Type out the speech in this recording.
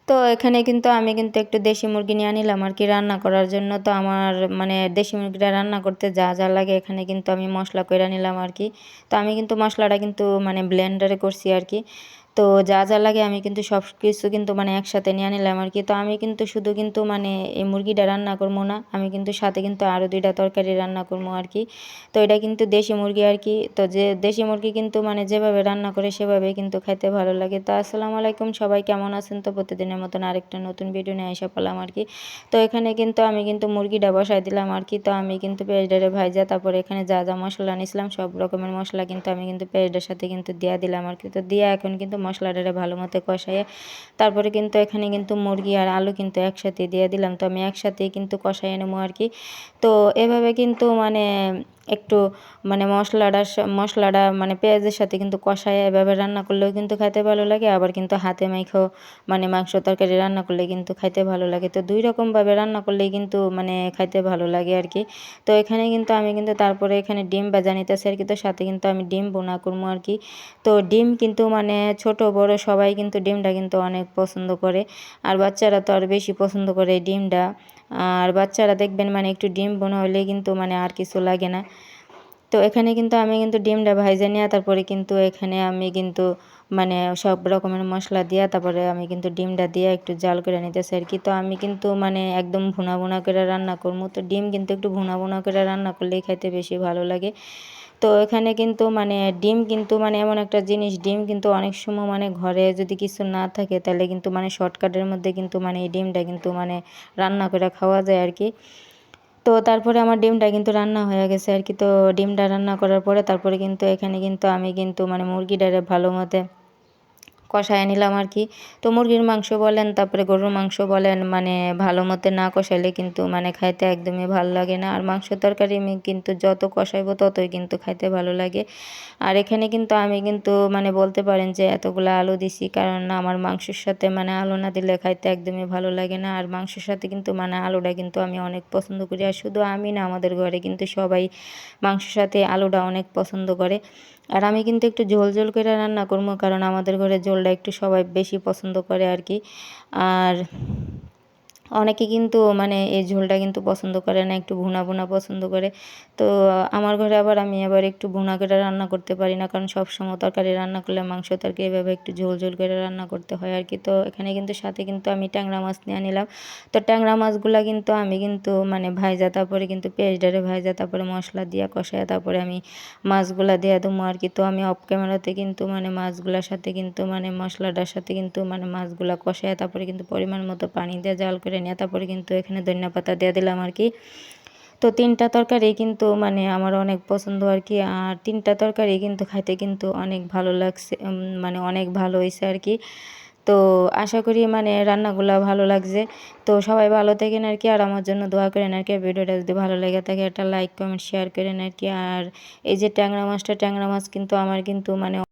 তো এখানে কিন্তু আমি কিন্তু একটু দেশি মুরগি নিয়ে নিলাম আর কি রান্না করার জন্য। তো আমার মানে দেশি মুরগিটা রান্না করতে যা যা লাগে এখানে কিন্তু আমি মশলা কইরা নিলাম আর কি। তো আমি কিন্তু মশলাটা কিন্তু মানে ব্লেন্ডারে করছি আর কি। তো যা যা লাগে আমি কিন্তু সব কিছু কিন্তু মানে একসাথে নিয়ে নিলাম আর কি। তো আমি কিন্তু শুধু কিন্তু মানে এই মুরগিটা রান্না করবো না, আমি কিন্তু সাথে কিন্তু আরও 2টা তরকারি রান্না করবো আর কি। তো এটা কিন্তু দেশি মুরগি আর কি। তো যে দেশি মুরগি কিন্তু মানে যেভাবে রান্না করে সেভাবে কিন্তু খাইতে ভালো লাগে। তো আসসালামু আলাইকুম, সবাই কেমন আছেন? তো প্রতিদিনের মতন আরেকটা নতুন ভিডিও নিয়ে এসে পেলাম আর কি। তো এখানে কিন্তু আমি কিন্তু মুরগিটা বসাই দিলাম আর কি। তো আমি কিন্তু পেঁয়াজটারে ভাইজা তারপরে এখানে যা যা মশলা নিয়েছিলাম সব রকমের মশলা কিন্তু আমি কিন্তু পেঁয়াজটার সাথে কিন্তু দিয়া দিলাম আর কি। তো দিয়া এখন কিন্তু মশলাটারে ভালো মতো কষাইয়ে তারপরে কিন্তু এখানে কিন্তু মুরগি আর আলু কিন্তু একসাথে দিয়ে দিলাম। তো আমি একসাথেই কিন্তু কষাইয়ে নেবো আর কি। তো এভাবে কিন্তু মানে একটু মানে মশলাটা মানে পেঁয়াজের সাথে কিন্তু কষায় এভাবে রান্না করলেও কিন্তু খাইতে ভালো লাগে, আবার কিন্তু হাতে মাইখাও মানে মাংস তরকারি রান্না করলে কিন্তু খাইতে ভালো লাগে। তো 2 রকমভাবে রান্না করলেই কিন্তু মানে খাইতে ভালো লাগে আর কি। তো এখানে কিন্তু আমি কিন্তু তারপরে এখানে ডিম ভাজা নিতেছি আর কি। তো সাথে কিন্তু আমি ডিম বোনা করবো আর কি। তো ডিম কিন্তু মানে ছোট বড় সবাই কিন্তু ডিমটা কিন্তু অনেক পছন্দ করে, আর বাচ্চারা তো আর বেশি পছন্দ করে এই ডিমটা। আর বাচ্চারা দেখবেন মানে একটু ডিম বোনা হলে কিন্তু মানে আর কিছু লাগে না। তো এখানে কিন্তু আমি কিন্তু ডিমটা ভাইজা নিয়ে তারপরে কিন্তু এখানে আমি কিন্তু মানে সব রকমের মশলা দিয়া তারপরে আমি কিন্তু ডিমটা দিয়ে একটু জাল করে নিতেছি আর কি। তো আমি কিন্তু মানে একদম ভুনা ভুনা করে রান্না করবো। তো ডিম কিন্তু একটু ভুনা ভুনা করে রান্না করলেই খাইতে বেশি ভালো লাগে। তো এখানে কিন্তু মানে ডিম কিন্তু মানে এমন একটা জিনিস, ডিম কিন্তু অনেক সময় মানে ঘরে যদি কিছু না থাকে তাহলে কিন্তু মানে শর্টকাটের মধ্যে কিন্তু মানে এই ডিমটা কিন্তু মানে রান্না করে খাওয়া যায় আর কি। তো তারপরে আমার ডিমটা কিন্তু রান্না হয়ে গেছে আর কি। তো ডিমটা রান্না করার পরে তারপরে কিন্তু এখানে কিন্তু আমি কিন্তু মানে মুরগিটারে ভালো মতে কষায় নিলাম আর কি। তো মুরগির মাংস বলেন তারপরে গরুর মাংস বলেন মানে ভালো মতে না কষাইলে কিন্তু মানে খাইতে একদমই ভালো লাগে না। আর মাংস তরকারি আমি কিন্তু যত কষাইবো ততই কিন্তু খাইতে ভালো লাগে। আর এখানে কিন্তু আমি কিন্তু মানে বলতে পারেন যে এতগুলো আলু দিছি, কারণ আমার মাংসের সাথে মানে আলু না দিলে খাইতে একদমই ভালো লাগে না। আর মাংসের সাথে কিন্তু মানে আলুটা কিন্তু আমি অনেক পছন্দ করি। আর শুধু আমি না, আমাদের ঘরে কিন্তু সবাই মাংসের সাথে আলুটা অনেক পছন্দ করে। আর আমি কিন্তু একটু ঝোল ঝোল করে রান্না করবো, কারণ আমাদের ঘরে ঝোলটা একটু সবাই বেশি পছন্দ করে আর কি। আর অনেকে কিন্তু মানে এই ঝোলটা কিন্তু পছন্দ করে না, একটু ভুনা ভুনা পছন্দ করে। তো আমার ঘরে আবার আমি আবার একটু ভুনা করে রান্না করতে পারি না, কারণ সবসময় তরকারি রান্না করলে মাংস তরকারি এভাবে একটু ঝোল ঝোল করে রান্না করতে হয় আর কি। তো এখানে কিন্তু সাথে কিন্তু আমি ট্যাংরা মাছ নিয়ে নিলাম। তো ট্যাংরা মাছগুলা কিন্তু আমি কিন্তু মানে ভাইজা তারপরে কিন্তু পেঁয়াজটারে ভাইজা তারপরে মশলা দিয়া কষায় তারপরে আমি মাছগুলা দিয়ে দেবো আর কি। তো আমি অফ ক্যামেরাতে কিন্তু মানে মাছগুলার সাথে কিন্তু মানে মশলাটার সাথে কিন্তু মানে মাছগুলা কষায় তারপরে কিন্তু পরিমাণ মতো পানি দিয়ে জাল করে নিয়ে তারপরে কিন্তু এখানে ধনিয়া পাতা দিয়ে দিলাম আর কি। তো 3টা তরকারি কিন্তু মানে আমার অনেক পছন্দ আর কি। আর 3টা তরকারি কিন্তু খাইতে কিন্তু অনেক ভালো লাগছে, মানে অনেক ভালো হয়েছে আর কি। তো আশা করি মানে রান্নাগুলো ভালো লাগছে। তো সবাই ভালো থাকেন আর কি, আর আমার জন্য দোয়া করেন আর কি। ভিডিওটা যদি ভালো লেগে থাকে একটা লাইক কমেন্ট শেয়ার করেন আর কি। আর এই যে ট্যাংরা মাছটা, ট্যাংরা মাছ কিন্তু আমার কিন্তু মানে